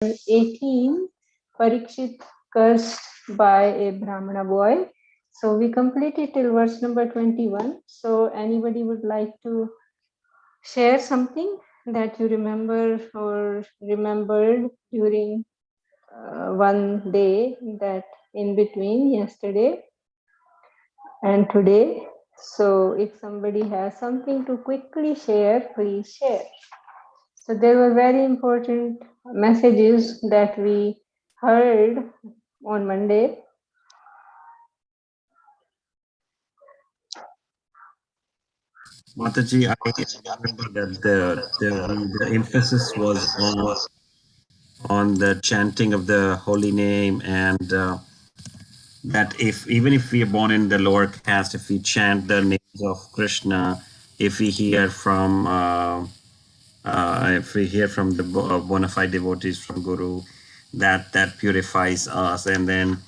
18, Parikshit cursed by a Brahmana boy. So we completed till verse number 21. So anybody would like to share something that you remember or remembered during one day, that in between yesterday and today? So if somebody has something to quickly share, please share. So there were very important messages that we heard on Monday. Mataji, I remember that the emphasis was on the chanting of the holy name, and that even if we are born in the lower caste, if we chant the names of Krishna, if we hear from the bona fide devotees from Guru, that purifies us. And then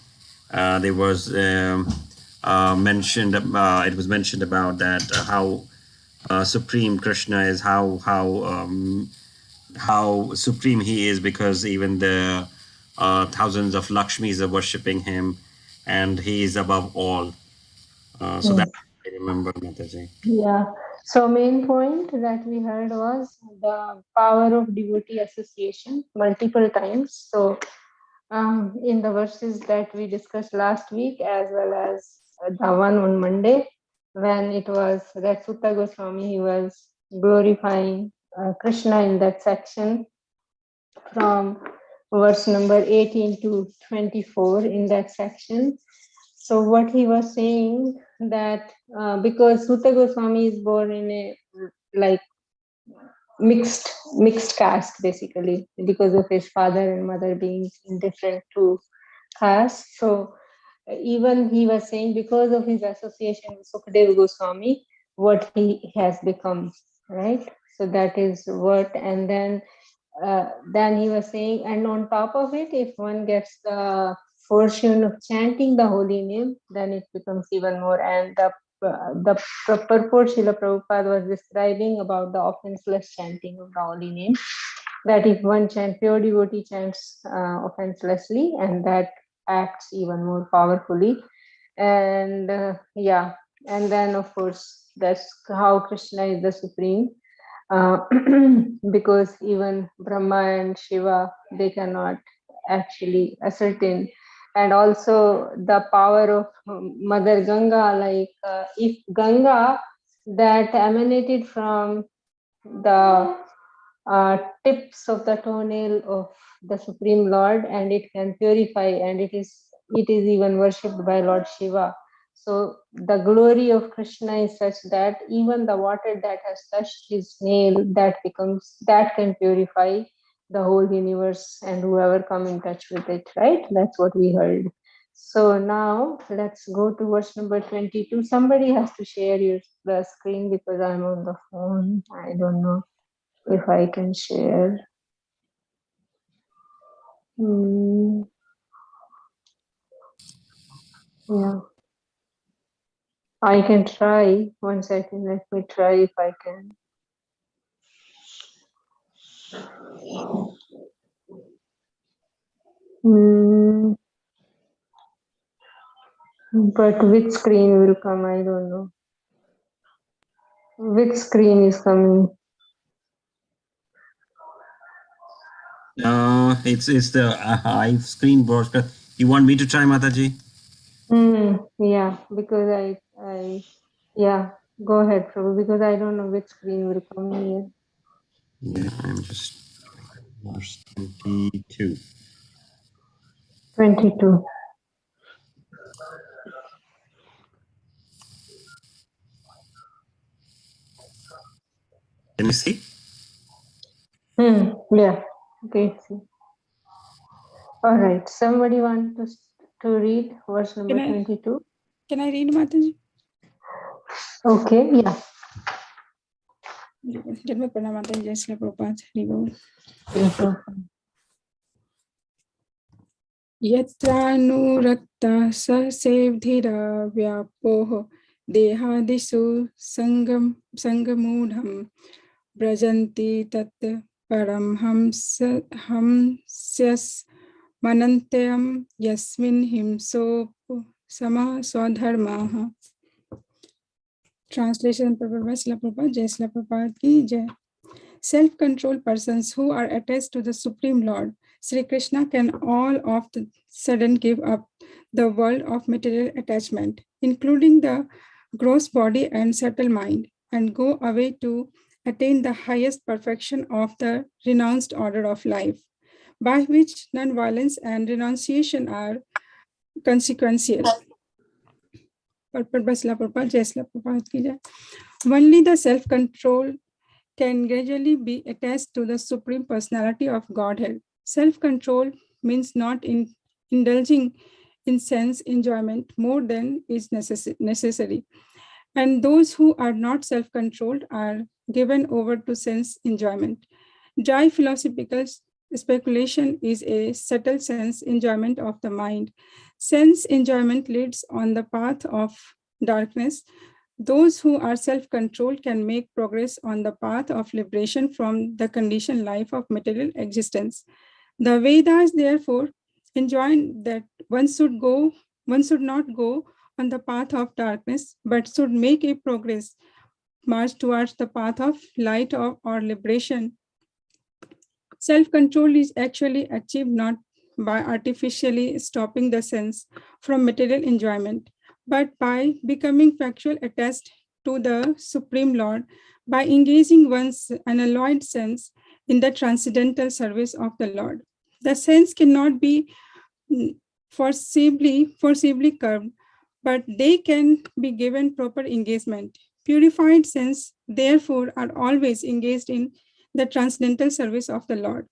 there was mentioned. It was mentioned about that how supreme Krishna is, how supreme he is, because even the thousands of Lakshmis are worshipping him, and he is above all. So that I remember, Mataji. Yeah. So main point that we heard was the power of devotee association multiple times. So in the verses that we discussed last week, as well as the one on Monday, when it was that Sutta Goswami, he was glorifying Krishna in that section from verse number 18 to 24 in that section. So what he was saying that because Sutta Goswami is born in a like mixed caste, basically, because of his father and mother being in different two castes. So even he was saying, because of his association with Sukadeva Goswami, what he has become, right? So that is what, and then he was saying, and on top of it, if one gets the fortune of chanting the holy name, then it becomes even more. And the purport Srila Prabhupada was describing about the offenseless chanting of the holy name, that if one pure devotee chants offenselessly, and that acts even more powerfully. And and then of course that's how Krishna is the supreme. Because even Brahma and Shiva, they cannot actually ascertain. And also the power of Mother Ganga, like if Ganga that emanated from the tips of the toenail of the Supreme Lord, and it can purify, and it is even worshipped by Lord Shiva. So the glory of Krishna is such that even the water that has touched his nail, that can purify the whole universe and whoever come in touch with it, right? That's what we heard. So now let's go to verse number 22. Somebody has to share the screen because I'm on the phone. I don't know if I can share. Yeah, I can try. 1 second, let me try if I can. But which screen will come? I don't know. Which screen is coming? It's the live screen broadcast. You want me to try, Mataji? Yeah, because yeah, go ahead, Prabhu, because I don't know which screen will come here. Yeah, I'm just verse 22. 22. Can you see? Yeah, okay. All right, somebody want to read verse number 22? Can I read, Mataji? Okay, yeah. Janma pranam Mataji, Jai Srila Prabhupada, Hari Bol. Yatranurakta sasevidhira vyapoh dehadisu sangamudham brajanti tat Paramhamsyas manantyam yasmin himso sama swadharmaha. Translation prepared by Srila Prabhupada. Jai Srila Prabhupada ki jai. Self-controlled persons who are attached to the Supreme Lord, Sri Krishna, can all of the sudden give up the world of material attachment, including the gross body and subtle mind, and go away to attain the highest perfection of the renounced order of life, by which non-violence and renunciation are consequential. Only the self-control can gradually be attached to the Supreme Personality of Godhead. Self-control means not indulging in sense enjoyment more than is necessary. And those who are not self-controlled are given over to sense enjoyment. Dry philosophical speculation is a subtle sense enjoyment of the mind. Sense enjoyment leads on the path of darkness. Those who are self-controlled can make progress on the path of liberation from the conditioned life of material existence. The Vedas therefore enjoin that one should not go on the path of darkness, but should make a progress, march towards the path of light or liberation. Self-control is actually achieved not by artificially stopping the sense from material enjoyment, but by becoming factual attached to the Supreme Lord, by engaging one's unalloyed sense in the transcendental service of the Lord. The sense cannot be forcibly curbed, but they can be given proper engagement. Purified sense, therefore, are always engaged in the transcendental service of the Lord.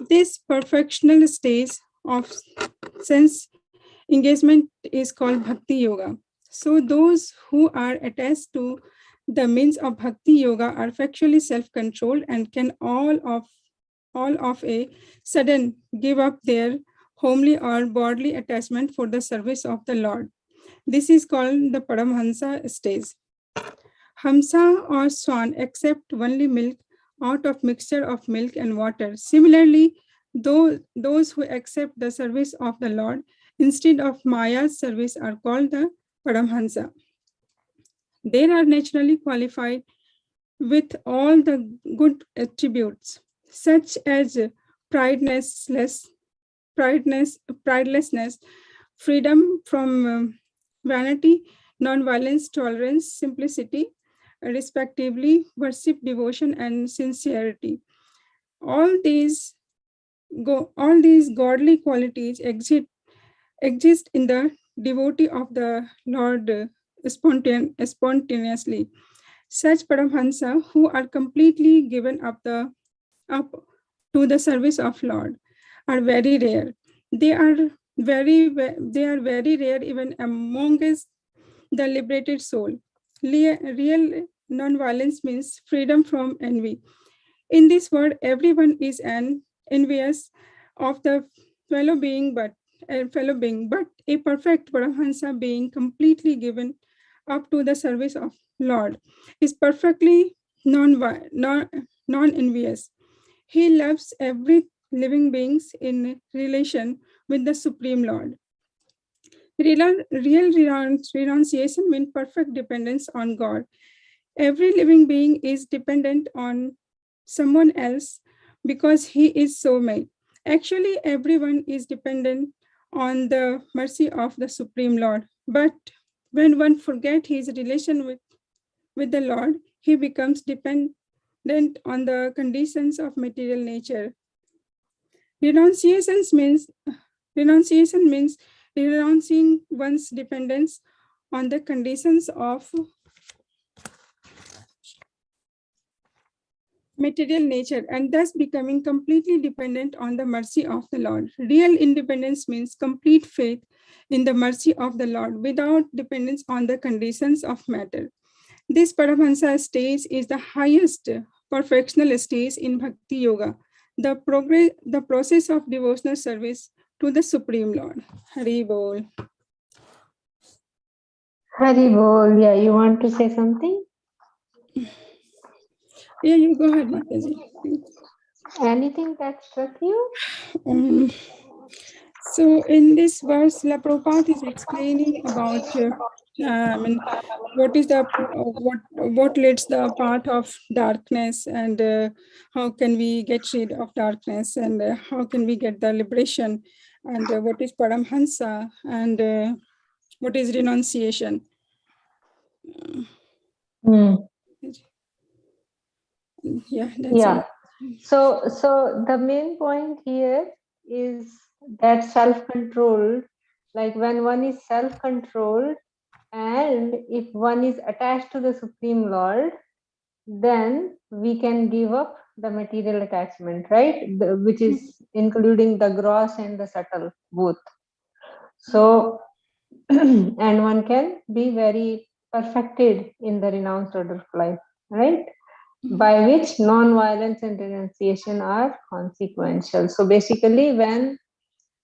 This perfectional stage of sense engagement is called Bhakti Yoga. So those who are attached to the means of Bhakti Yoga are factually self-controlled and can all of a sudden give up their homely or bodily attachment for the service of the Lord. This is called the Paramhansa stage. Hamsa or swan accept only milk out of mixture of milk and water. Similarly, those who accept the service of the Lord instead of Maya's service are called the Paramhansa. They are naturally qualified with all the good attributes, such as pridelessness, freedom from vanity, non-violence, tolerance, simplicity, respectively, worship, devotion, and sincerity. All these godly qualities exist in the devotee of the Lord spontaneously. Such Paramhansa who are completely given up to the service of Lord are very rare. They are very rare even amongst the liberated soul. Real non-violence means freedom from envy. In this world, everyone is an envious of the fellow being, but a perfect Paramhansa being completely given up to the service of Lord is perfectly non-envious. He loves every living beings in relation with the Supreme Lord. Real renunciation means perfect dependence on God. Every living being is dependent on someone else because he is so made. Actually, everyone is dependent on the mercy of the Supreme Lord. But when one forgets his relation with the Lord, he becomes dependent on the conditions of material nature. Renunciation means renouncing one's dependence on the conditions of material nature and thus becoming completely dependent on the mercy of the Lord. Real independence means complete faith in the mercy of the Lord without dependence on the conditions of matter. This Paramhansa stage is the highest perfectional stage in Bhakti Yoga, the process of devotional service to the Supreme Lord. Hari Bol. Hari Bol. Yeah, you want to say something? Yeah, you go ahead, Mataji. Anything that struck you? Um, so in this verse, La Prabhupada is explaining about I mean, what is the what leads the path of darkness, and how can we get rid of darkness, and how can we get the liberation, and what is Paramhansa, and what is renunciation. Hmm. Yeah, that's all. Yeah. So the main point here is that self-controlled, like when one is self-controlled and if one is attached to the Supreme Lord, then we can give up the material attachment, right? Which is including the gross and the subtle, both. So, and one can be very perfected in the renounced order of life, right? By which non-violence and renunciation are consequential. So basically, when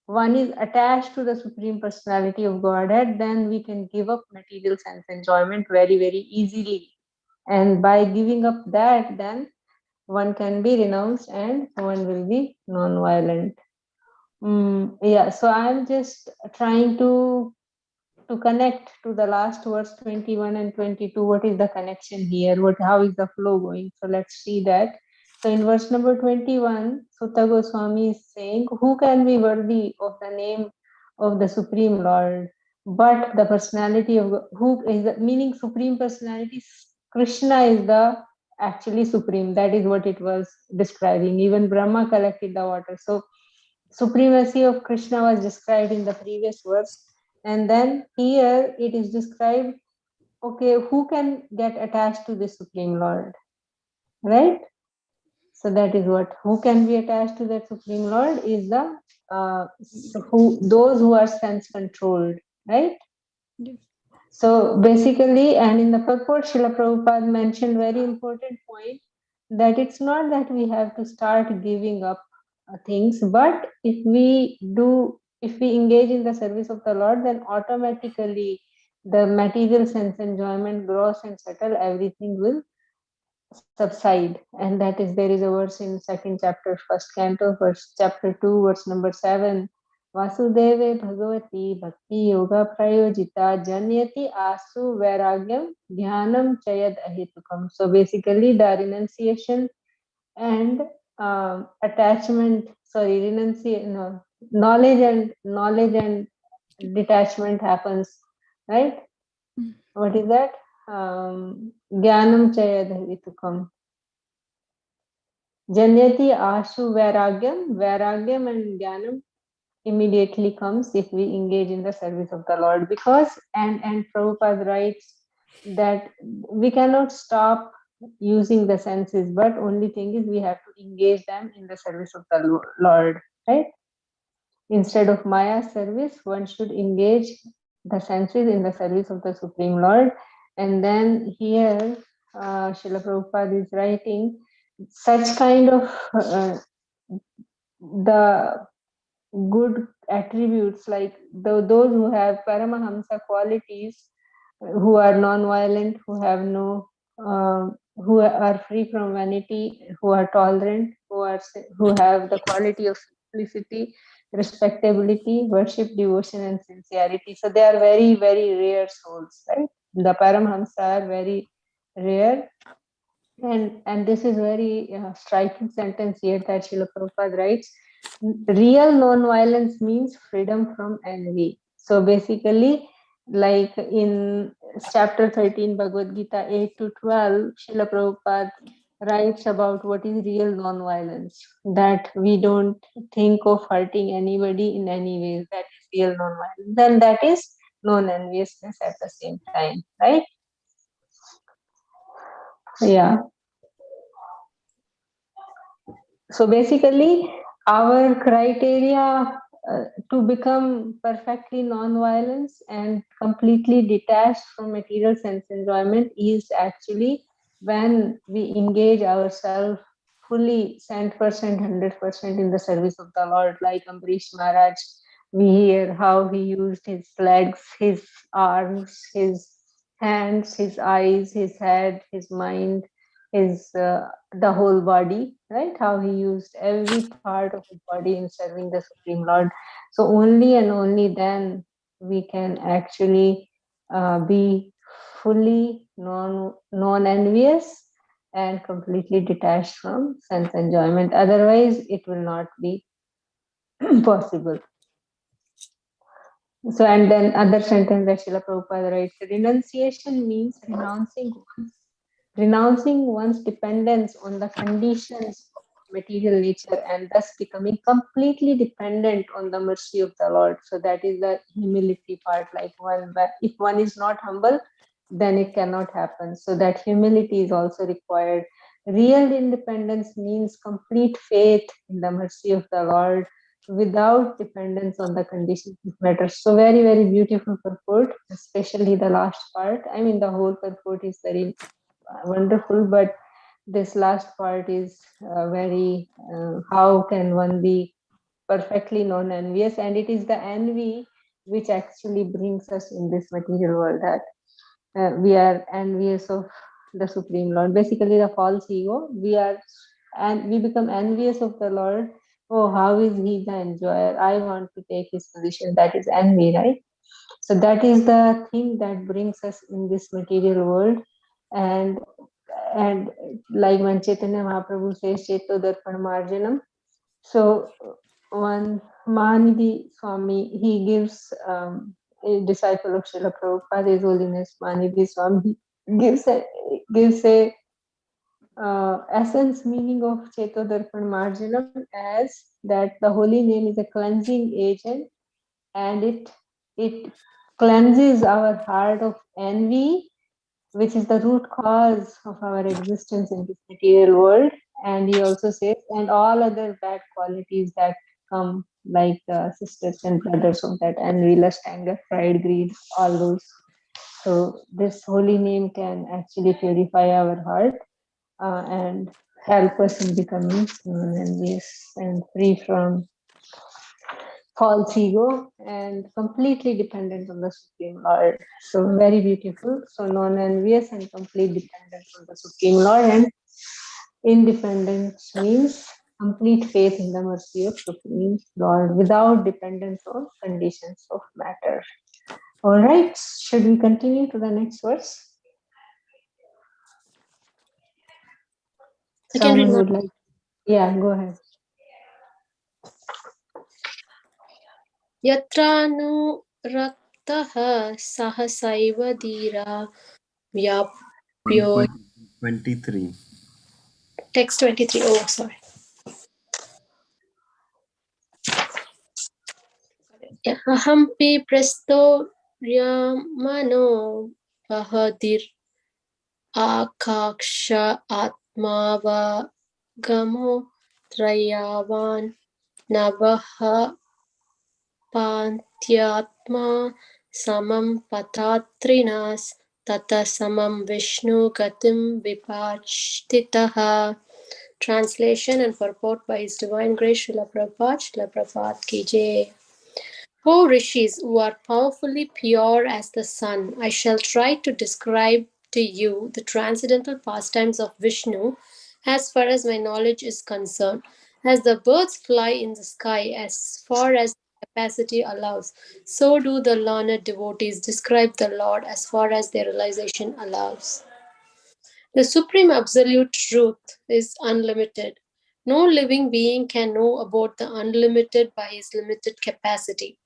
one is attached to the Supreme Personality of Godhead, then we can give up material sense enjoyment very, very easily. And by giving up that, then one can be renounced and one will be non-violent. Yeah, so I'm just trying to connect to the last verse 21 and 22. What is the connection here? How is the flow going? So let's see that. So in verse number 21, Sutta Goswami is saying, who can be worthy of the name of the Supreme Lord but the personality of who is the meaning Supreme Personality? Krishna is the actually supreme. That is what it was describing. Even Brahma collected the water. So supremacy of Krishna was described in the previous verse. And then here it is described, okay, who can get attached to the Supreme Lord, right? So that is what, who can be attached to that Supreme Lord is the, those who are sense controlled, right? Yes. So basically, and in the purport, Srila Prabhupada mentioned very important point that it's not that we have to start giving up things, but if we engage in the service of the Lord, then automatically the material sense enjoyment, gross and subtle, everything will subside. And that is, there is a verse in second chapter, first canto, verse chapter 2, verse number 7. Vasudeve Bhagavati Bhakti Yoga Prayojita Janyati Asu Vairagyam Dhyanam Chayad Ahitukam. So basically the renunciation and attachment, sorry, renunciation, no, knowledge and detachment happens, right? What is that? Jnanam Chayad Ahitukam. Janyati Ashu Vairagyam. Vairagyam and Jnanam immediately comes if we engage in the service of the Lord. Because, and Prabhupada writes that we cannot stop using the senses, but only thing is we have to engage them in the service of the Lord, right? Instead of Maya service, one should engage the senses in the service of the Supreme Lord. And then here, Srila Prabhupada is writing such kind of the good attributes, like those who have Paramahamsa qualities, who are non-violent, who have no, who are free from vanity, who are tolerant, who have the quality of simplicity, respectability, worship, devotion, and sincerity. So they are very, very rare souls, right? The Paramahamsa are very rare. And this is very striking sentence here that Srila Prabhupada writes, real non-violence means freedom from envy. So basically, like in chapter 13, Bhagavad Gita 8 to 12, Srila Prabhupada writes about what is real non-violence, that we don't think of hurting anybody in any way. That is real non-violence. Then that is non-enviousness at the same time, right? Yeah. So basically, our criteria to become perfectly non-violence and completely detached from material sense enjoyment is actually when we engage ourselves fully 100%, 100% in the service of the Lord, like Ambarish Maharaj. We hear how he used his legs, his arms, his hands, his eyes, his head, his mind, the whole body, right? How he used every part of his body in serving the Supreme Lord. So only and only then we can actually be fully non-envious and completely detached from sense enjoyment. Otherwise, it will not be possible. So, and then other sentence that Srila Prabhupada writes, renunciation means renouncing one's dependence on the conditions of material nature and thus becoming completely dependent on the mercy of the Lord. So that is the humility part. Like if one is not humble, then it cannot happen. So that humility is also required. Real independence means complete faith in the mercy of the Lord without dependence on the conditions of matter. So very, very beautiful purport, especially the last part. I mean, the whole purport is very wonderful, but this last part is very, how can one be perfectly non-envious? And it is the envy which actually brings us in this material world, that we are envious of the Supreme Lord. Basically, the false ego, and we become envious of the Lord. Oh, how is he the enjoyer? I want to take his position. That is envy, right? So that is the thing that brings us in this material world. And like when Chaitanya Mahaprabhu says, Cheto Darpan Marjanam. So one Mahanidhi Swami, he gives a disciple of Srila Prabhupada, His Holiness Mahanidhi Swami, gives a essence meaning of Cheto Darpan Marjanam as that the holy name is a cleansing agent, and it cleanses our heart of envy, which is the root cause of our existence in this material world. And he also says, and all other bad qualities that come, like sisters and brothers of that envy, lust, anger, pride, greed, all those. So this holy name can actually purify our heart and help us in becoming envious and free from false ego and completely dependent on the Supreme Lord. So very beautiful. So non-envious and complete dependence on the Supreme Lord, and independence means complete faith in the mercy of Supreme Lord without dependence on conditions of matter. All right, should we continue to the next verse? I can read Someone one. would like, yeah, go ahead. Yatranuraktaha sahasaiva dhira vyapyo. 23. Text 23. Oh, sorry. Ahampi presto ryamano bahadir akaksha atmava gamo trayavan nabaha pantyatma samam patatrinas tata samam vishnu gatim vipachititaha. Translation and purport by His Divine Grace Srila Prabhupada. Srila Prabhupada ki jai. O rishis, who are powerfully pure as the sun, I shall try to describe to you the transcendental pastimes of Vishnu as far as my knowledge is concerned. As the birds fly in the sky as far as capacity allows, so do the learned devotees describe the Lord as far as their realization allows. The supreme absolute truth is unlimited. No living being can know about the unlimited by his limited capacity.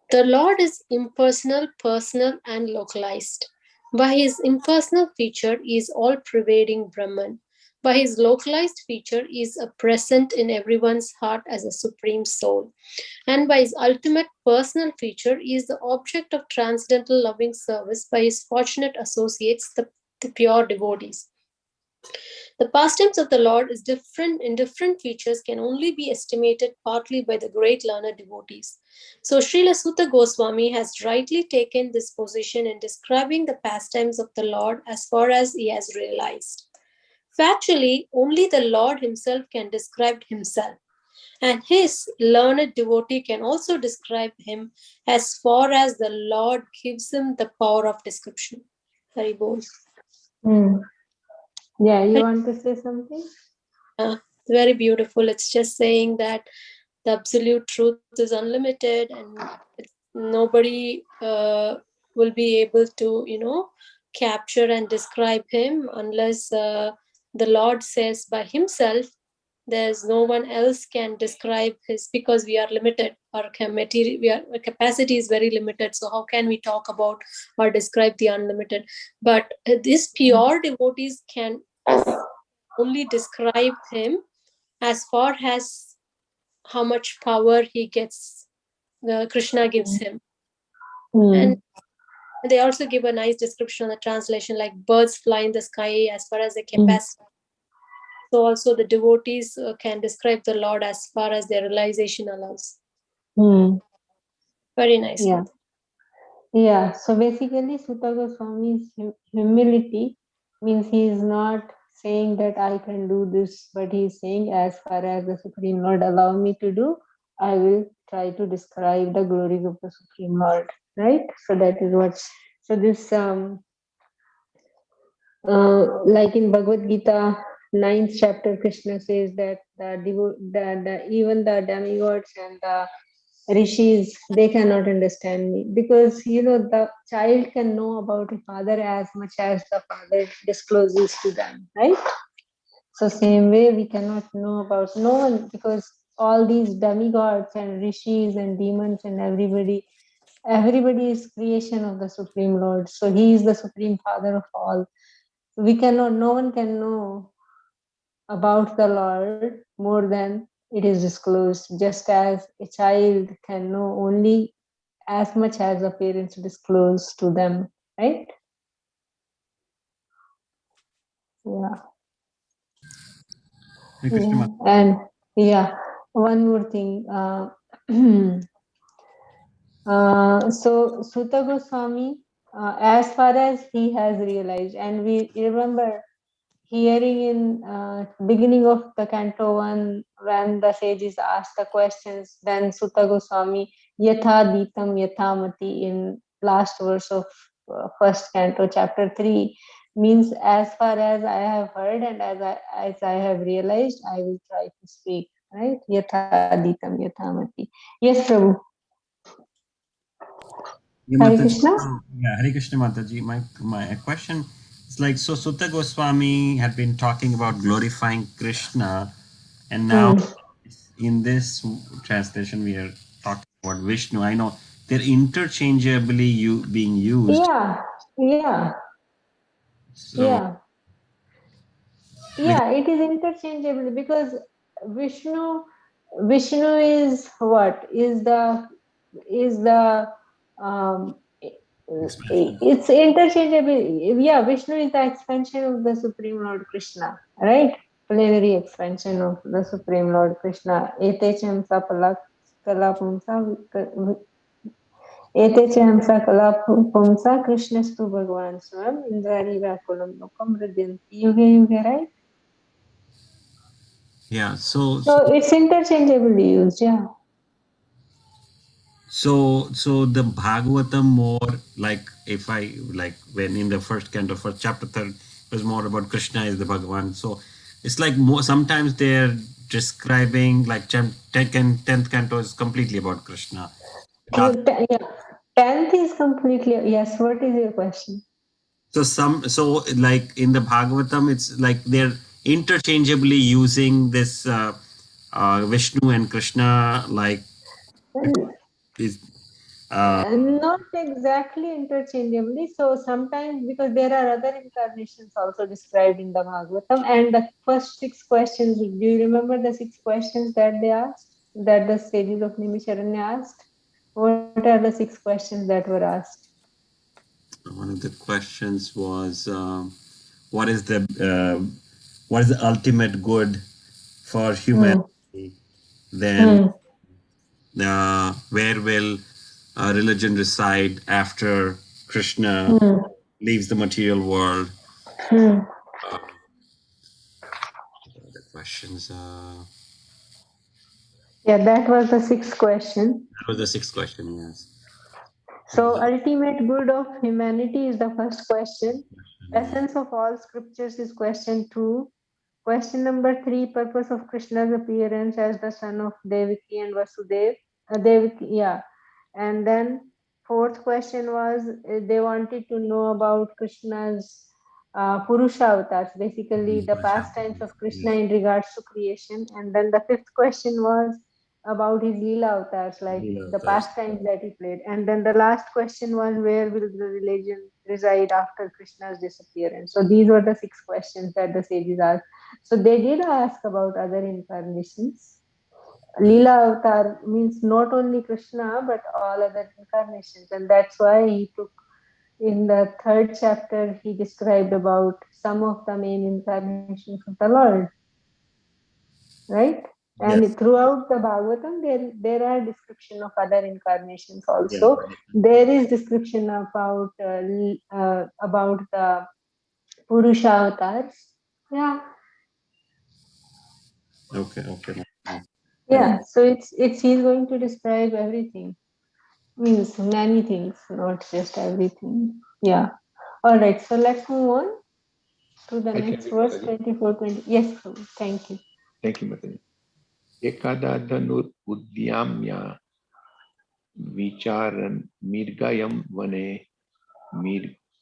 The Lord is impersonal, personal, and localized. By his impersonal feature, he is all pervading Brahman. By his localized feature, he is a present in everyone's heart as a supreme soul. And by his ultimate personal feature, he is the object of transcendental loving service by his fortunate associates, the pure devotees. The pastimes of the Lord is different in different features can only be estimated partly by the great learned devotees. So Srila Sutta Goswami has rightly taken this position in describing the pastimes of the Lord as far as he has realized. Factually, only the Lord himself can describe himself, and his learned devotee can also describe him as far as the Lord gives him the power of description. Hari Bol. Yeah, you want to say something? Very beautiful. It's just saying that the absolute truth is unlimited, and nobody will be able to, capture and describe him unless the Lord says by himself. There's no one else can describe his, because we are limited. Our capacity is very limited. So how can we talk about or describe the unlimited? But these pure devotees can only describe him as far as how much power he gets, the Krishna gives him. And they also give a nice description on the translation, like birds fly in the sky as far as the capacity. So also the devotees can describe the Lord as far as their realization allows. Very nice. Yeah. Yeah, so basically, Sutta Goswami's humility means he is not saying that I can do this, but he is saying, as far as the Supreme Lord allow me to do, I will try to describe the glories of the Supreme Lord, right? So that is what. So this, like in Bhagavad Gita, 9th chapter, Krishna says that even the demigods and the rishis, they cannot understand me, because the child can know about a father as much as the father discloses to them, right? So same way we cannot know about no one, because all these demigods and rishis and demons and everybody is creation of the Supreme Lord. So he is the Supreme Father of all. No one can know about the Lord more than it is disclosed, just as a child can know only as much as the parents disclose to them, right? Yeah. Hare Krishna Yeah. Mataji. And yeah, one more thing. So Sutta Goswami, as far as he has realized, and we remember hearing in beginning of the canto 1, when the sages asked the questions, then Sutta Goswami yatha ditam yathamati, in last verse of first canto chapter 3, means as far as I have heard and as I have realized, I will try to speak, right? Yatha ditam yathamati. Yes, Prabhu. Yeah, Hare Mataji. Krishna. Yeah, Hare Krishna Mataji. My question is like, so Sutta Goswami had been talking about glorifying Krishna, and now Hmm. in this translation we are talking about Vishnu. I know they're interchangeably being used. Yeah, yeah, So yeah. because Yeah, it is interchangeable, because Vishnu, Vishnu is what? Is the um expansion. it's interchangeable. Yeah, Vishnu is the expansion of the Supreme Lord Krishna, right? Plenary expansion of the Supreme Lord Krishna. Ete chamsa kalapumsa ete chamsa kalapumsa Krishnastu Bhagavan Swam Indari Vakulam Lokam Radyanti Yuge Yuge, right? Yeah. So So it's interchangeably used, yeah. so the Bhagavatam more like, if I like, when in the first canto, first chapter third, was more about Krishna is the Bhagavan. So it's like more, sometimes they're describing like 10th canto is completely about Krishna. Yeah. 10th is completely, yes. What is your question? So like in the Bhagavatam, it's like they're interchangeably using this Vishnu and Krishna, like is Not exactly interchangeably. So sometimes, because there are other incarnations also described in the Bhagavatam, and the first 6 questions, do you remember the 6 questions that they asked, that the sages of Nimisharanya asked? What are the 6 questions that were asked? one of the questions was what is the what is the ultimate good for Hmm. humanity? Then Hmm. where will religion reside after Krishna Hmm. leaves the material world? Hmm. The questions. Yeah, that was the 6th question. That was the sixth question. Yes. So ultimate good of humanity is the first question. Essence of all scriptures is question 2. Question number 3, purpose of Krishna's appearance as the son of Devaki and Vasudev. Devaki, yeah. And then fourth question was they wanted to know about Krishna's Purusha avatars, basically the pastimes of Krishna in regards to creation. And then the fifth question was about his Leela avatars, like the pastimes that he played. And then the last question was where will the religion reside after Krishna's disappearance? So these were the 6 questions that the sages asked. So they did ask about other incarnations. Leela avatar means not only Krishna but all other incarnations, and that's why he took in the 3rd chapter he described about some of the main incarnations of the Lord, right? And Yes. throughout the Bhagavatam, there are description of other incarnations also. There is description about the Purusha avatars. Yeah, Okay. yeah. So it's he's going to describe everything. Means many things, not just everything. Yeah. All right. So let's move on to the I can next read verse, Mataji. 24, 20. Yes, Prabhu. Thank you. Thank you, Mataji. Ekada dhanur udyamya vicharan mirgayam vane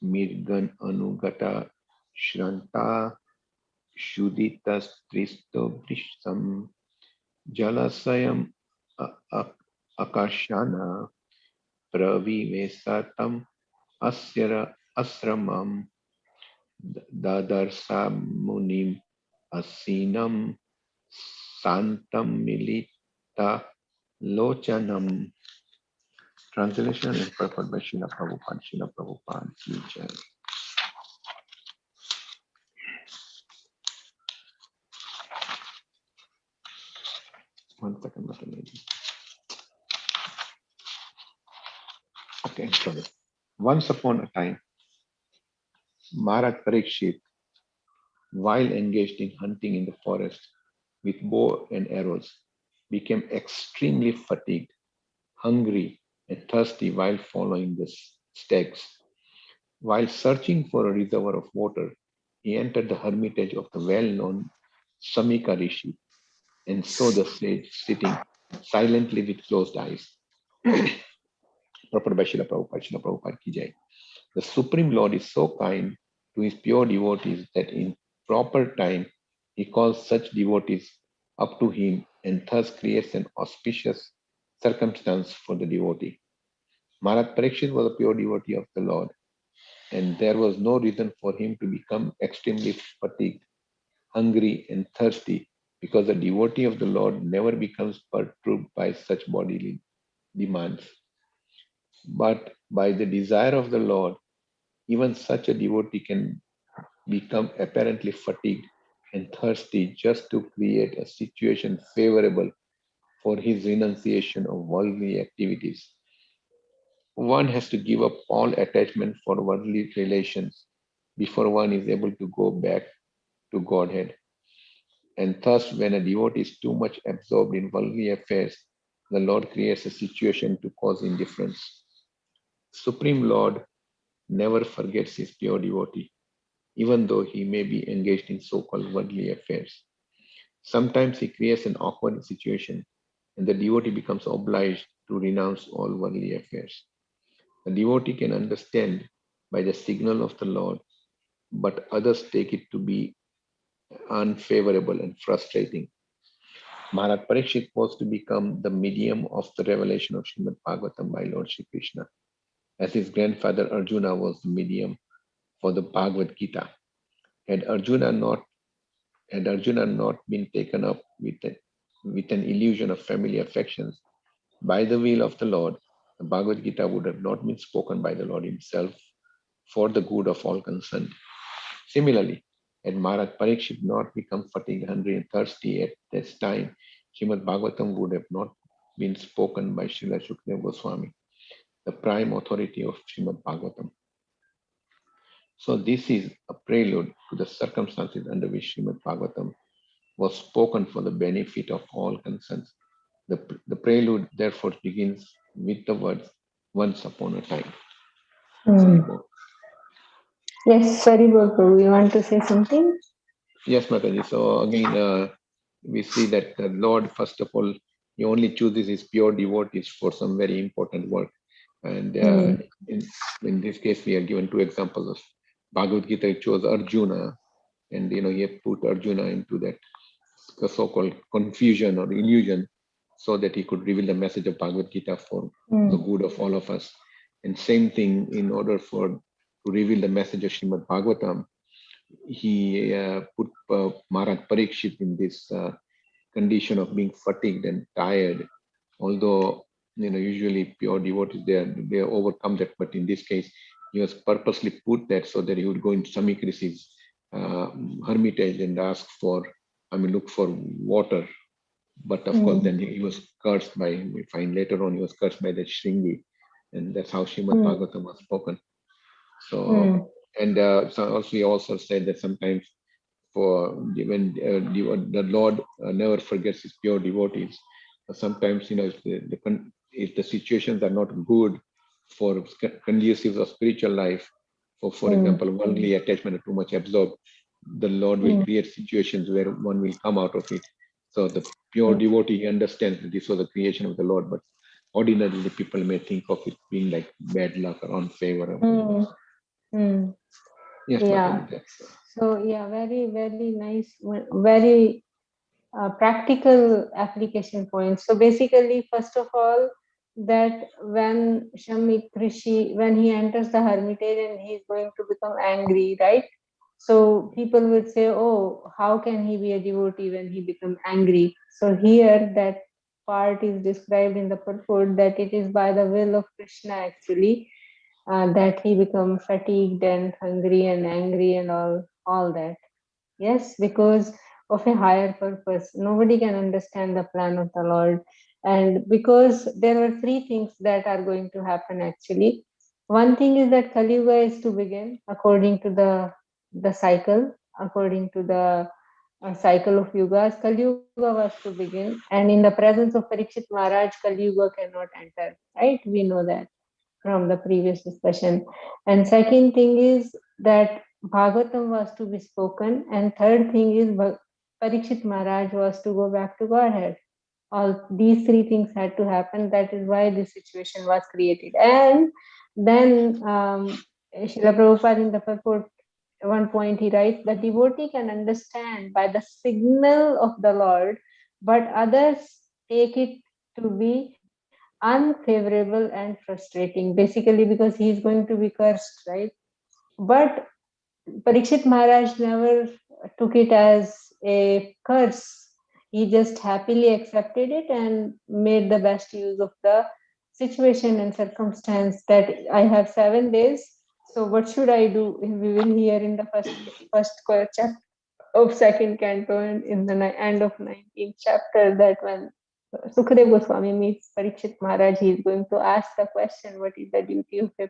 mirgan anugata shranta shuditas brisham jalasayam akashana pravivesatam asramam dadarsamunim asinam santam milita lochanam. Translation and purport by Srila Prabhupada. Srila Prabhupada ki jai. One second, Mother Lady. Okay, sorry. Once upon a time, Maharaj Parikshit, while engaged in hunting in the forest with bow and arrows, became extremely fatigued, hungry, and thirsty while following the stags. While searching for a reservoir of water, he entered the hermitage of the well-known Samika Rishi and saw the sage sitting silently with closed eyes. Proper by Srila Prabhupada ki jai. The Supreme Lord is so kind to his pure devotees that in proper time he calls such devotees up to him and thus creates an auspicious circumstance for the devotee. Maharaj Parikshit was a pure devotee of the Lord, and there was no reason for him to become extremely fatigued, hungry, and thirsty, because the devotee of the Lord never becomes perturbed by such bodily demands. But by the desire of the Lord, even such a devotee can become apparently fatigued and thirsty just to create a situation favorable for his renunciation of worldly activities. One has to give up all attachment for worldly relations before one is able to go back to Godhead. And thus, when a devotee is too much absorbed in worldly affairs, the Lord creates a situation to cause indifference. Supreme Lord never forgets his pure devotee, even though he may be engaged in so-called worldly affairs. Sometimes he creates an awkward situation, and the devotee becomes obliged to renounce all worldly affairs. The devotee can understand by the signal of the Lord, but others take it to be unfavorable and frustrating. Maharaj Parikshit was to become the medium of the revelation of Srimad Bhagavatam by Lord Shri Krishna, as his grandfather Arjuna was the medium for the Bhagavad Gita. Had Arjuna not been taken up with an illusion of family affections by the will of the Lord, the Bhagavad Gita would have not been spoken by the Lord himself for the good of all concerned. Similarly, had Maharaj Parikshit not become fatigued, hungry, and thirsty at this time, Srimad Bhagavatam would have not been spoken by Srila Shukdev Goswami, the prime authority of Srimad Bhagavatam. So this is a prelude to the circumstances under which Srimad Bhagavatam was spoken for the benefit of all concerned. The prelude therefore begins with the words, once upon a time. Hmm. Saribol. Yes, Saribol Prabhu, you want to say something? Yes, Mataji. So again, we see that the Lord, first of all, He only chooses His pure devotees for some very important work. And in this case, we are given two examples of Bhagavad Gita. It chose Arjuna, and He put Arjuna into that so-called confusion or illusion, so that he could reveal the message of Bhagavad Gita for the good of all of us. And same thing, in order to reveal the message of Srimad Bhagavatam, he put Maharaj Parikshit in this condition of being fatigued and tired. Although usually pure devotees they overcome that, but in this case, he was purposely put that so that he would go into Samik Rishi's hermitage and look for water. But of course, then he was cursed by. We find later on he was cursed by the Shringi, and that's how Srimad Bhagavatam was spoken. So, and so also he also said that sometimes when the Lord never forgets his pure devotees. Sometimes if the situations are not good for conducive of spiritual life, for example, worldly attachment are too much absorbed, the Lord will create situations where one will come out of it. So the pure devotee understands that this was a creation of the Lord, but ordinarily people may think of it being like bad luck or unfavorable. Yes, Yeah. Mataji, that's So yeah, very, very nice, very practical application points. So basically, first of all, that when Shamik Rishi, when he enters the hermitage and he is going to become angry, right? So people would say, oh, how can he be a devotee when he becomes angry? So here that part is described in the purport that it is by the will of Krishna actually that he becomes fatigued and hungry and angry and all that. Yes, because of a higher purpose. Nobody can understand the plan of the Lord. And because there are three things that are going to happen actually. One thing is that Kali Yuga is to begin according to the cycle, according to the cycle of yugas. Kali Yuga was to begin, and in the presence of Parikshit Maharaj, Kali Yuga cannot enter. Right? We know that from the previous discussion. And second thing is that Bhagavatam was to be spoken. And third thing is Parikshit Maharaj was to go back to Godhead. All these three things had to happen. That is why this situation was created. And then Srila Prabhupada in the purport, one point he writes, the devotee can understand by the signal of the Lord, but others take it to be unfavorable and frustrating, basically because he is going to be cursed, right? But Parikshit Maharaj never took it as a curse. He just happily accepted it and made the best use of the situation and circumstance that I have 7 days. So what should I do? We will hear in the first chapter of second canto and in the end of 19th chapter that when Sukhdev Goswami meets Parikshit Maharaj, he is going to ask the question, what is the duty of a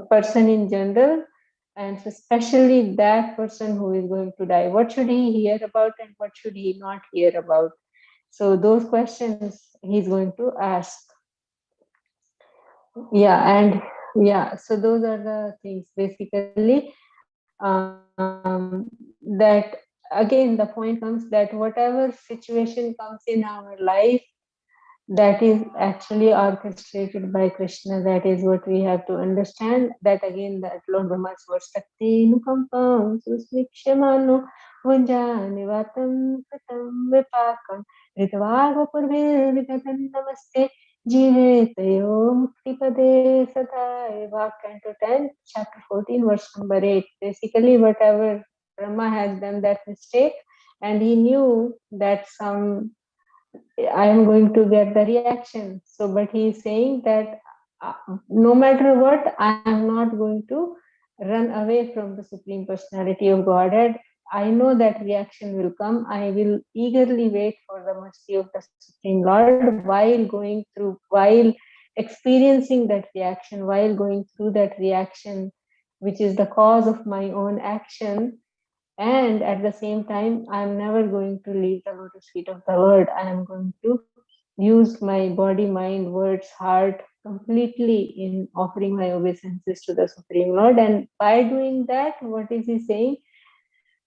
person in general, and especially that person who is going to die? What should he hear about and what should he not hear about? So those questions he's going to ask. Yeah, and yeah, so those are the things basically. That again, the point comes that whatever situation comes in our life, that is actually orchestrated by Krishna. That is what we have to understand. That again, that Lord Brahma's words, Takti nukampam susmikshamano vunjanivatam katam vipakam ritvaga purve vidatan namaste jive muktipade sadai. Canto 10, chapter 14, verse number 8. Basically, whatever Brahma has done that mistake, and he knew that I am going to get the reaction. So, but he is saying that no matter what, I am not going to run away from the Supreme Personality of Godhead. I know that reaction will come. I will eagerly wait for the mercy of the Supreme Lord while experiencing that reaction, while going through that reaction, which is the cause of my own action. And at the same time, I'm never going to leave the lotus feet of the Lord. I am going to use my body, mind, words, heart completely in offering my obeisances to the Supreme Lord. And by doing that, what is he saying?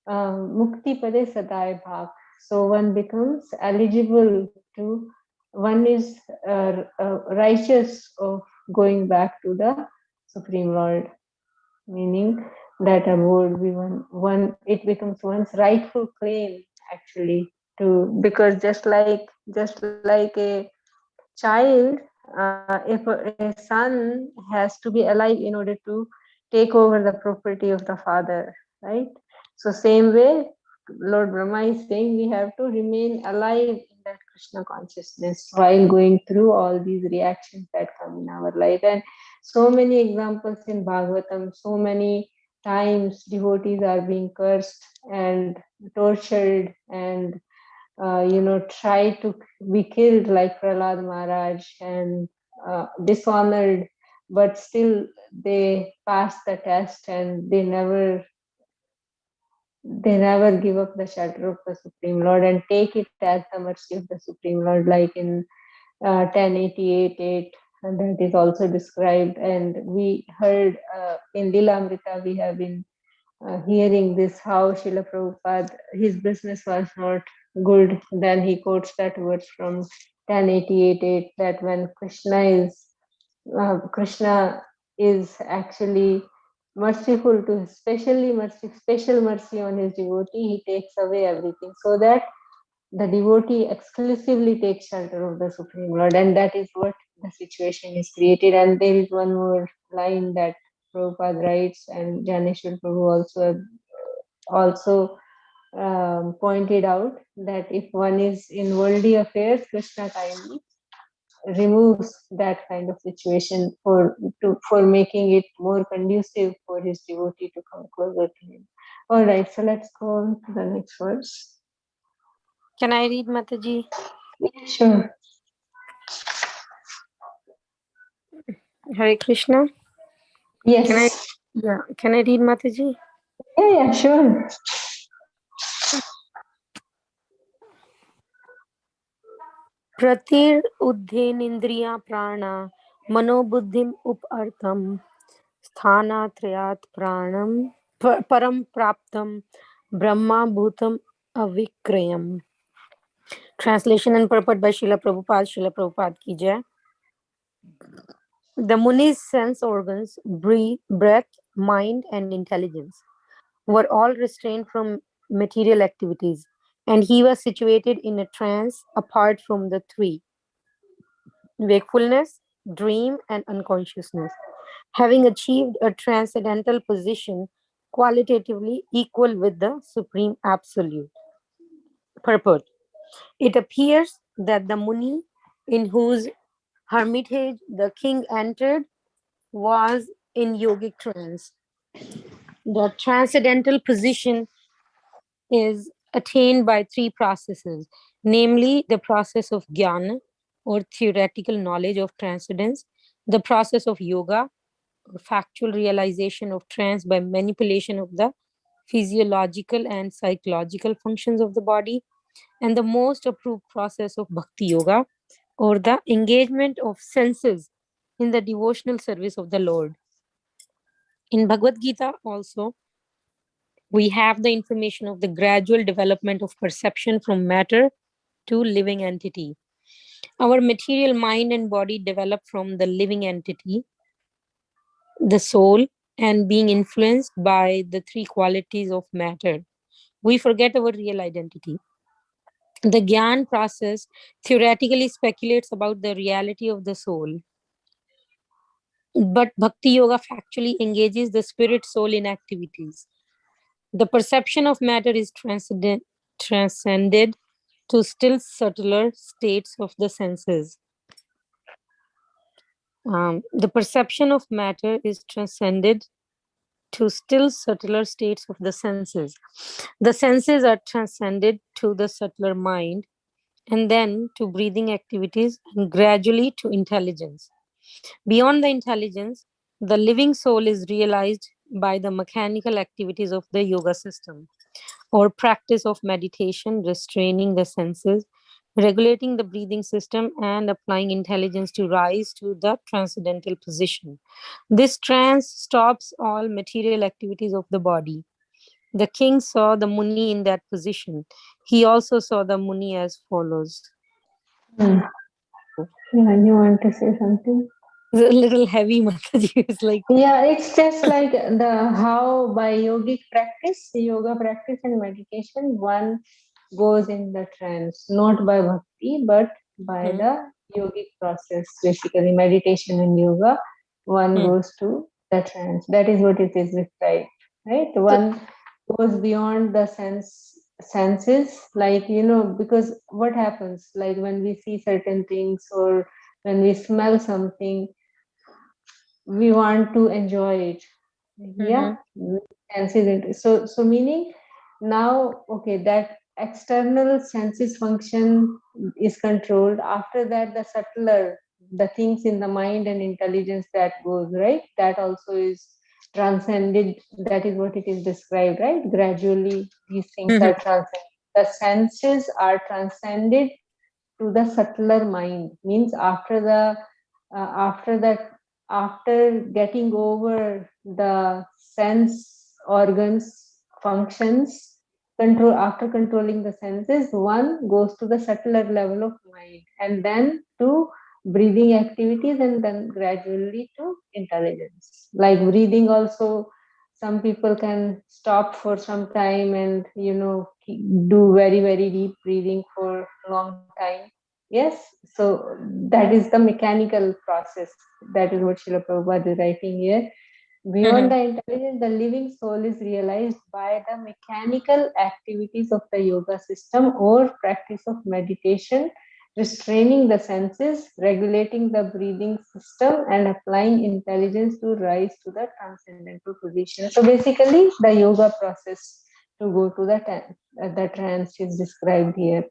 Mukti pade sadai bhak. So one becomes eligible to, one is righteous of going back to the Supreme Lord, meaning that abode be one, it becomes one's rightful claim actually to, because just like a child, if a son has to be alive in order to take over the property of the father, right? So same way, Lord Brahma is saying we have to remain alive in that Krishna consciousness while going through all these reactions that come in our life. And so many examples in Bhagavatam, so many times devotees are being cursed and tortured and try to be killed like Prahlad Maharaj and dishonored, but still they pass the test and they never give up the shelter of the Supreme Lord and take it as the mercy of the Supreme Lord, like in 1088.8, and that is also described. And we heard in Lilamrita, we have been hearing this, how Srila Prabhupada, his business was not good. Then he quotes that verse from 1088.8, that when Krishna is actually merciful to, special mercy on his devotee, he takes away everything, so that the devotee exclusively takes shelter of the Supreme Lord, and that is what the situation is created. And there is one more line that Prabhupada writes, and Janeshwar Prabhu also pointed out, that if one is in worldly affairs, Krishna kindly removes that kind of situation for making it more conducive for his devotee to come closer to him. All right, so let's go on to the next verse. Can I read, Mataji? Sure. Hare Krishna. Yes. Can I read, Mataji? Yeah, sure. Pratir uddhenindriya prana manobuddhim upartham sthanatrayat pranam param praptam brahma bhutam avikrayam. Translation and purport by Srila Prabhupada. Srila Prabhupada ki jai. The Muni's sense organs, breath, mind, and intelligence were all restrained from material activities, and he was situated in a trance apart from the three: wakefulness, dream, and unconsciousness, having achieved a transcendental position qualitatively equal with the Supreme Absolute. Purport. It appears that the Muni, in whose hermitage the king entered, was in yogic trance. The transcendental position is attained by three processes, namely the process of jnana, or theoretical knowledge of transcendence, the process of yoga, or factual realization of trance by manipulation of the physiological and psychological functions of the body, and the most approved process of bhakti yoga, or the engagement of senses in the devotional service of the Lord. In Bhagavad Gita also, we have the information of the gradual development of perception from matter to living entity. Our material mind and body develop from the living entity, the soul, and being influenced by the three qualities of matter. We forget our real identity. The Gyan process theoretically speculates about the reality of the soul, but Bhakti Yoga factually engages the spirit soul in activities. The perception of matter is transcended to still subtler states of the senses. The perception of matter is transcended to still subtler states of the senses. The senses are transcended to the subtler mind, and then to breathing activities, and gradually to intelligence. Beyond the intelligence, the living soul is realized by the mechanical activities of the yoga system, or practice of meditation, restraining the senses regulating the breathing system and applying intelligence to rise to the transcendental position. This trance stops all material activities of the body. The king saw the Muni in that position. He also saw the Muni as follows. Hmm. Yeah, you want to say something? It's a little heavy, Mataji. It's like, Yeah, it's just like the how by yogic practice, yoga practice and meditation, one goes in the trance, not by bhakti, but by hmm, the yogic process. Basically, meditation and yoga, one hmm. goes to the trance. That is what it is described, right? So, One goes beyond the senses, like because what happens, like when we see certain things or when we smell something, we want to enjoy it. mhm, Yeah, senses it. So meaning now, okay, that external senses function is controlled. After that, the subtler, the things in the mind and intelligence that goes, right, that also is transcended. That is what it is described, right? Gradually these things mhm, are transcended, the senses are transcended to the subtler mind. Means after that, after getting over the sense organs functions, control, after controlling the senses, one goes to the subtler level of mind, and then to breathing activities, and then gradually to intelligence. Like breathing also, some people can stop for some time and do very very deep breathing for long time. Yes, so that is the mechanical process. That is what Srila Prabhupada is writing here. Beyond mhm, the intelligence, the living soul is realized by the mechanical activities of the yoga system or practice of meditation, restraining the senses, regulating the breathing system, and applying intelligence to rise to the transcendental position. So basically, the yoga process to go to the trance is described here.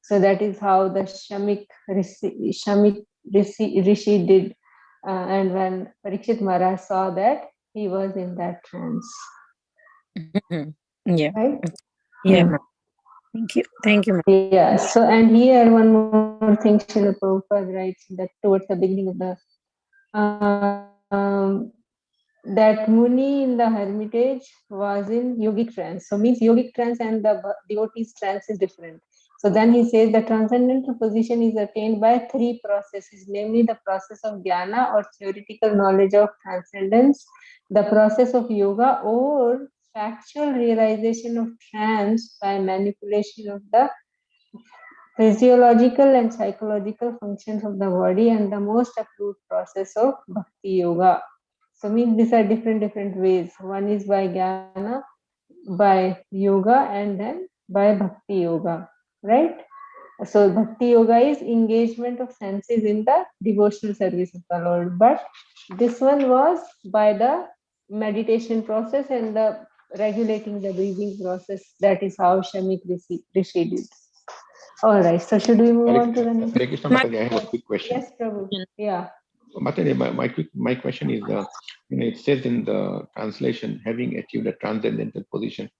So that is how the Shamik Rishi did. And when Parikshit Maharaj saw that, he was in that trance. mhm. Yeah, Right? yeah, Hmm. ma'am. Thank you, ma'am. Yeah. So, and here one more thing Srila Prabhupada writes that towards the beginning of the that Muni in the hermitage was in yogic trance. So means yogic trance and the devotee's trance is different. So then he says the transcendental position is attained by three processes, namely the process of jnana or theoretical knowledge of transcendence, the process of yoga or factual realization of trance by manipulation of the physiological and psychological functions of the body, and the most approved process of bhakti yoga. So means these are different ways. One is by jnana, by yoga, and then by bhakti yoga, right? So bhakti yoga is engagement of senses in the devotional service of the Lord. But this one was by the meditation process and the regulating the breathing process. That is how Rishi did. All right. So should we move on to the next? Hare Krishna My Mataji, I have a quick question. Yes, Prabhu. question. Yeah. Mataji, my question is, it says in the translation, having achieved a transcendental position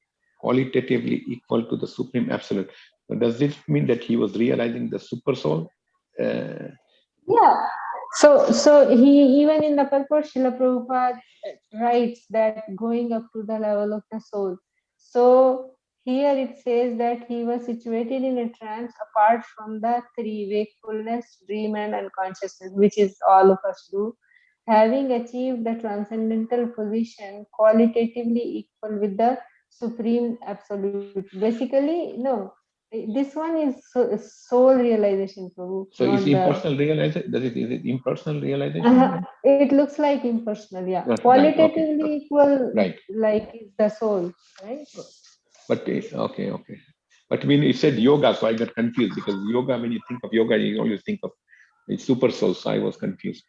qualitatively equal to the supreme absolute. So does this mean that he was realizing the super soul? Yeah. So he, even in the purport, Srila Prabhupada writes that going up to the level of the soul. So here it says that he was situated in a trance apart from the three: wakefulness, dream, and unconsciousness, which is all of us do. Having achieved the transcendental position qualitatively equal with the supreme absolute. Basically, no, this one is soul realization, Prabhu, So is not the. impersonal realization? Is it impersonal realization? It looks like impersonal, yeah. Right. Okay. Qualitatively equal, Right. like is the soul, right? But okay. But when it said yoga, so I got confused because yoga, when you think of yoga, you always think of it's super soul. So I was confused.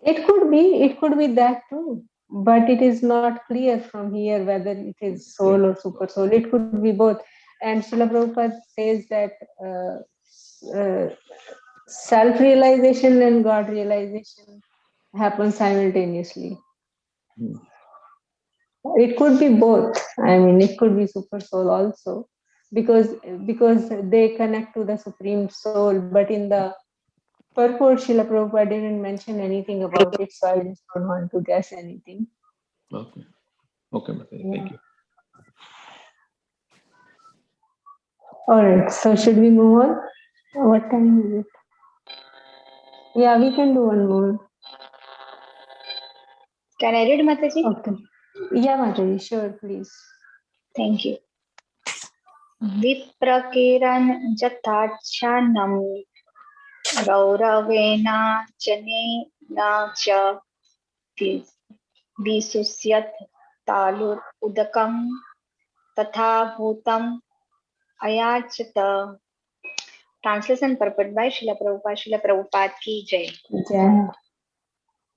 It could be that too, but it is not clear from here whether it is Right. soul or super soul. It could be both. And Srila Prabhupada says that self-realization and God realization happen simultaneously. Hmm. It could be both. I mean, it could be super soul also. because they connect to the Supreme Soul. But in the purport, Srila Prabhupada didn't mention anything about it, so I just don't want to guess anything. Okay. Okay, Mataji. Thank you. All right, so should we move on? What time is it? Yeah, we can do one more. Can I read, Mataji? Okay. Yeah, Mataji, sure, please. Thank you. विप्रकिरन् जथाच्छानं रौरवेण जनेन च विसुष्यत् तालुरुदकं तथा भूतम् अयाचत. Translation purport by Srila Prabhupada. Srila Prabhupada ki jai. Yeah.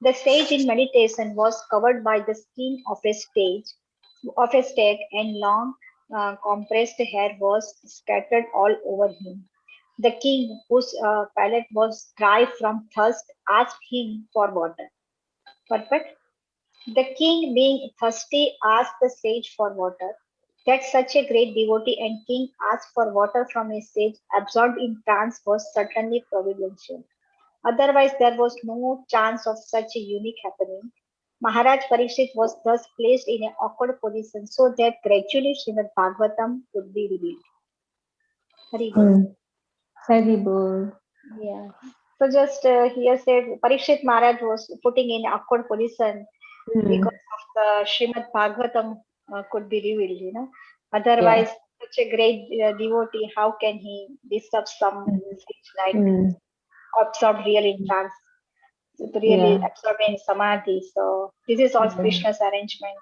The sage in meditation was covered by the skin of a stag, and long compressed hair was scattered all over him. The king, whose palate was dry from thirst, asked him for water. Perfect. The king, being thirsty, asked the sage for water. That such a great devotee and king asked for water from a sage absorbed in trance was certainly providential. Otherwise, there was no chance of such a unique happening. Maharaj Parikshit was thus placed in an awkward position so that gradually Srimad Bhagavatam could be revealed. Hari Bol. Hari Bol. Yeah. So just here said Parikshit Maharaj was putting in awkward position because of the Srimad Bhagavatam could be revealed, you know. Otherwise, such a great devotee, how can he disturb some sage like absorbed real in trance, really absorbed in samadhi? So this is all Krishna's arrangement.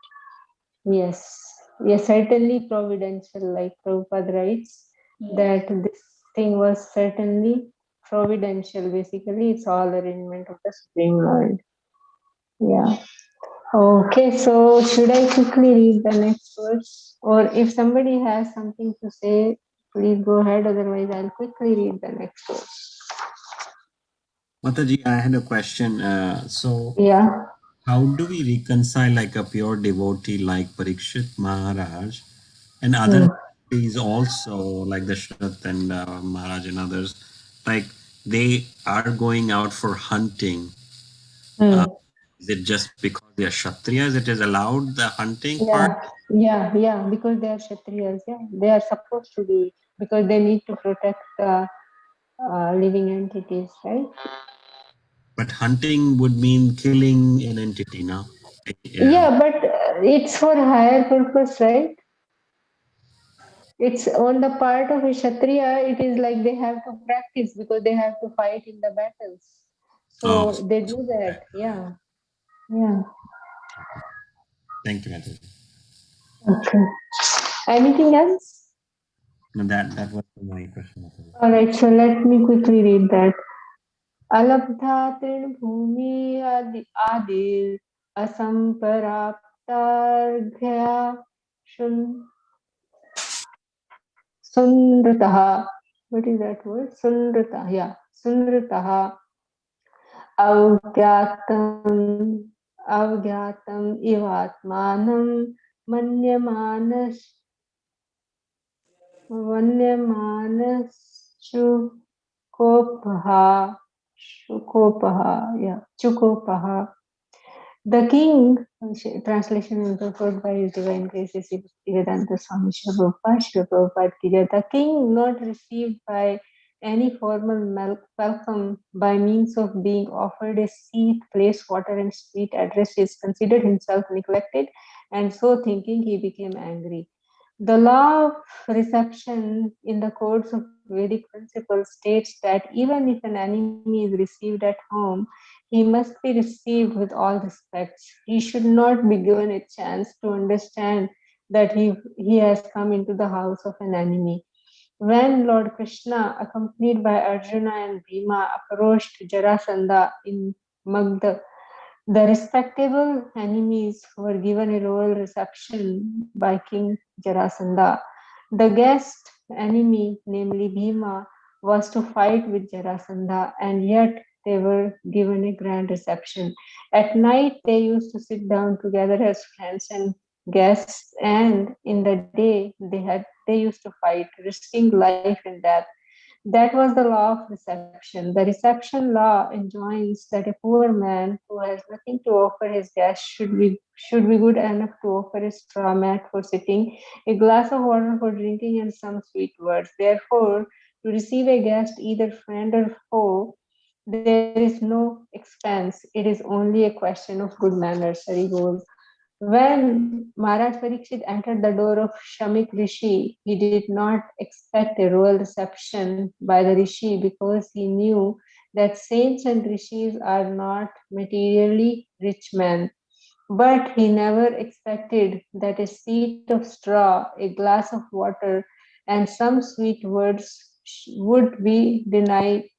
Yes. Yes, certainly providential, like Prabhupada writes, that this thing was certainly providential. Basically, it's all arrangement of the Supreme Lord. Yeah. Okay, so should I quickly read the next verse? Or if somebody has something to say, please go ahead. Otherwise, I'll quickly read the next verse. Mataji, I had a question. Yeah. How do we reconcile like a pure devotee like Parikshit Maharaj and other devotees also like Dashrath and Maharaj and others? Like they are going out for hunting. Is it just because they are Kshatriyas it is allowed the hunting part? Yeah, because they are Kshatriyas. Yeah, they are supposed to do it because they need to protect living entities, right? But hunting would mean killing an entity, no? Yeah, but it's for higher purpose, right? It's on the part of a Kshatriya, it is like they have to practice because they have to fight in the battles. So they do that. Yeah. Thank you, Mataji. Okay. Anything else? No, that was my question. All right, so let me quickly read that. Alabdha trinbhumi adir asamparaptarghya sunrataha. What is that word? Sunrataha. Yeah. Sunrataha avgyatam ivatmanam manyamanas chukopaha. The king, translation and purport by His Divine Grace Sri Bhaktivedanta Swami Srila Prabhupada ki jai. The king, not received by any formal welcome by means of being offered a seat, place, water, and sweet addresses, considered himself neglected, and so thinking he became angry. The law of reception in the codes of Vedic principles states that even if an enemy is received at home, he must be received with all respect. He should not be given a chance to understand that he has come into the house of an enemy. When Lord Krishna, accompanied by Arjuna and Bhima, approached Jarasandha in Magda, the respectable enemies were given a royal reception by King Jarasandha. The guest enemy, namely Bhima, was to fight with Jarasandha, and yet they were given a grand reception. At night, they used to sit down together as friends and guests, and in the day they used to fight, risking life and death. That was the law of reception. The reception law enjoins that a poor man who has nothing to offer his guest should be good enough to offer a straw mat for sitting, a glass of water for drinking, and some sweet words. Therefore, to receive a guest, either friend or foe, there is no expense. It is only a question of good manners. Hari Bol. When Maharaj Parikshit entered the door of Shamik Rishi, he did not expect a royal reception by the Rishi because he knew that saints and rishis are not materially rich men. But he never expected that a seat of straw, a glass of water, and some sweet words would be denied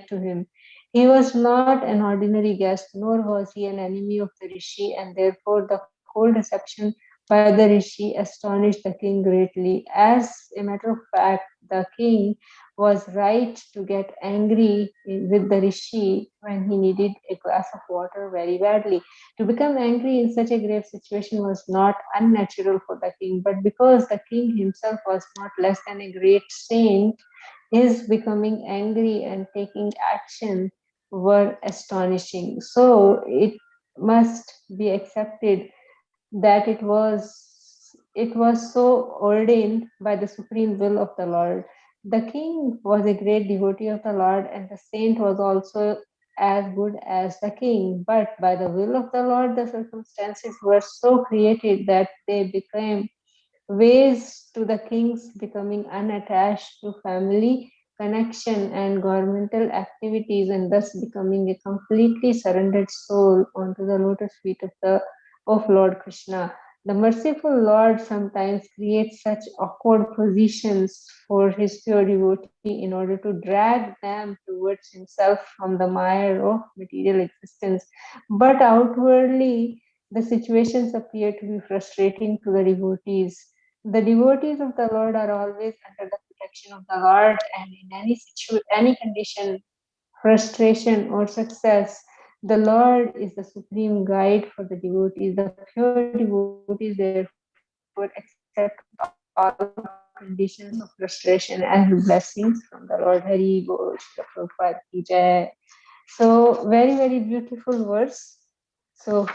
to him. He was not an ordinary guest, nor was he an enemy of the rishi, and therefore the whole reception by the rishi astonished the king greatly. As a matter of fact, the king was right to get angry with the rishi when he needed a glass of water very badly. To become angry in such a grave situation was not unnatural for the king, but because the king himself was not less than a great saint, his becoming angry and taking action were astonishing. So it must be accepted that it was so ordained by the supreme will of the Lord. The king was a great devotee of the Lord, and the saint was also as good as the king. But by the will of the Lord, the circumstances were so created that they became ways to the king's becoming unattached to family connection and governmental activities, and thus becoming a completely surrendered soul onto the lotus feet of Lord Krishna. The merciful Lord sometimes creates such awkward positions for his pure devotee in order to drag them towards himself from the mire of material existence. But outwardly, the situations appear to be frustrating to the devotees. The devotees of the Lord are always under the protection of the Lord, and in any condition, frustration or success, the Lord is the supreme guide for the devotees. The pure devotees therefore accept all conditions of frustration as blessings from the Lord. Hari Bol, Srila Prabhupada ki Jai. So very, very beautiful verse. So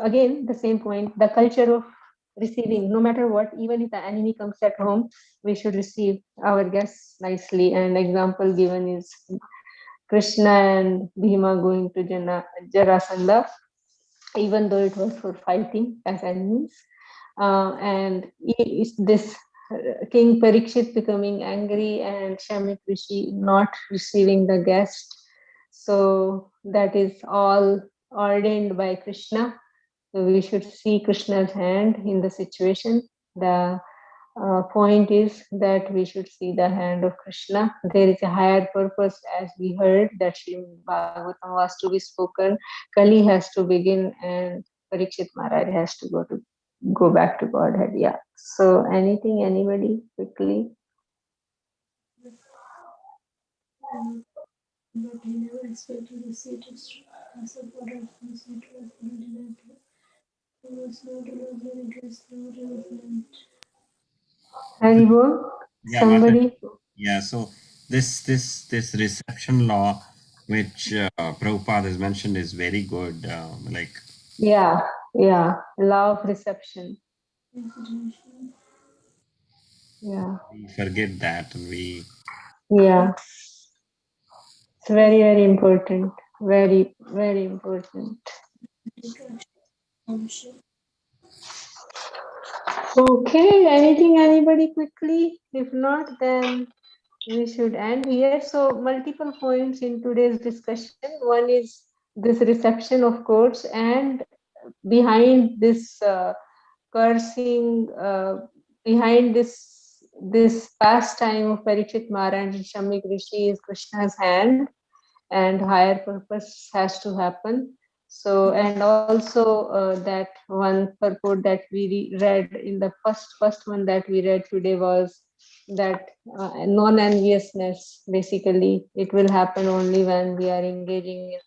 again, the same point, the culture of receiving, no matter what, even if the enemy comes at home, we should receive our guests nicely. And example given is Krishna and Bhima going to Jarasandha, even though it was for fighting as enemies. And this King Parikshit becoming angry and Shamik Rishi not receiving the guest. So that is all ordained by Krishna. So we should see Krishna's hand in the situation. The point is that we should see the hand of Krishna. There is a higher purpose, as we heard, that Srimad Bhagavatam was to be spoken. Kali has to begin, and Parikshit Maharaj has to go back to Godhead. Yeah. So anything, anybody, quickly? But he never expected the seat of glass of water from seat was denied to. He was not alone, it was not relevant. Haribol? Yeah, Mata. Somebody? Yeah, so this reception law, which Prabhupada has mentioned, is very good. Like Yeah, yeah. Law of reception. Yeah, we forget that, and we yeah. It's very, very important. Very, very important. Okay, anything, anybody quickly? If not, then we should end here. So, multiple points in today's discussion. One is this reception, of course, and behind this cursing, behind this pastime of Parikshit Maharaj and Shamik Rishi is Krishna's hand, and higher purpose has to happen. So, and also that one purport that we read in the first one that we read today was that non-enviousness, basically it will happen only when we are engaging in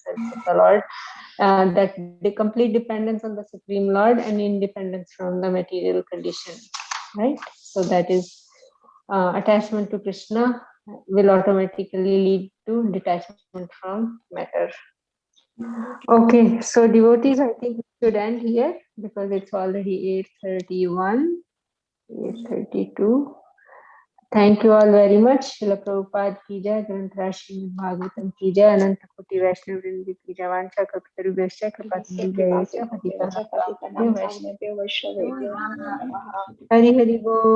service of the Lord. That the complete dependence on the Supreme Lord and independence from the material condition, right? So that is attachment to Krishna will automatically lead to detachment from matter. Okay, so devotees, I think we should end here because it's already 8:31, 8:32. Thank you all very much. Srila Prabhupada ki jai, Granthara Srimad Bhagavatam ki jai, Ananta Koti Vaishnav Vrinda ki jai, Vancha Kalpatarubhyascha Kripatindri Jayascha Patitanam Pavanebhyo Vaishnavebhyo. Hari Hari Bol.